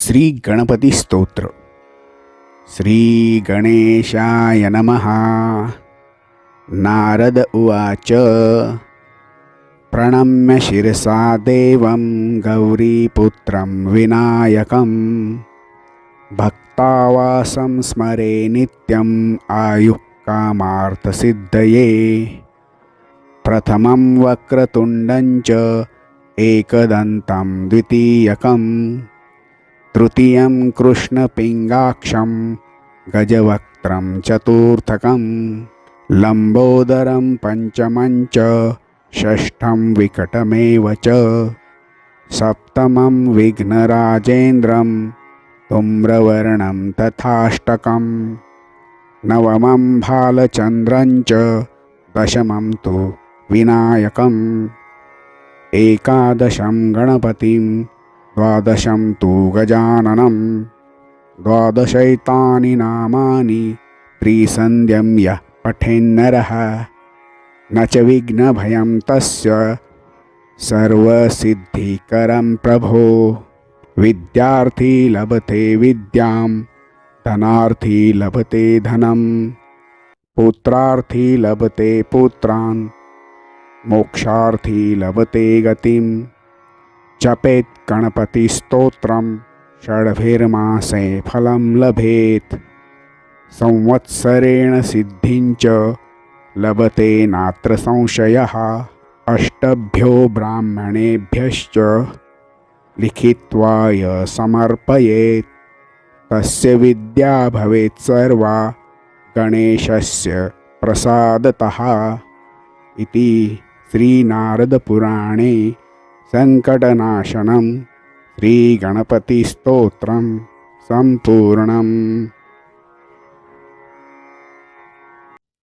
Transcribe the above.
श्री गणपती स्तोत्र. श्री गणेशाय नमः. नारद उवाच. प्रणम्य शिरसा देवं गौरीपुत्रं विनायकं भक्तावासं स्मरे नित्यं आयुः कामार्थसिद्धये. प्रथमं वक्रतुण्डं च एकदन्तं द्वितीयकं तृतीयं कृष्णपिङ्गाक्षं गजवक्त्रं चतुर्थकं लम्बोदरं पञ्चमं च षष्ठं विकटमेव च सप्तमं विघ्नराजेन्द्रं धूम्रवर्णं तथाष्टकं नवमं भालचन्द्रं च दशमं तु विनायकम् एकादशं गणपतिं द्वादशं तु गजाननं द्वादशैतानि नामानि त्रिसन्ध्यं यः पठेन्नरः न च विघ्नभयं तस्य सर्वसिद्धिकरं प्रभो. विद्यार्थी लभते विद्यां धनार्थी लभते धनं पुत्रार्थी लभते पुत्रान् मोक्षार्थी लभते गतिं. जपेत् गणपतिस्तोत्रं षड्भिर्मासे फलं लभेत् संवत्सरेण सिद्धिं च लभते नात्र संशयः. अष्टभ्यो ब्राह्मणेभ्यश्च लिखित्वा य समर्पयेत् तस्य विद्या भवेत् सर्वा गणेशस्य प्रसादतः. इति श्रीनारदपुराणे संकटनाशनं श्रीगणपतिस्तोत्रं सम्पूर्णम्.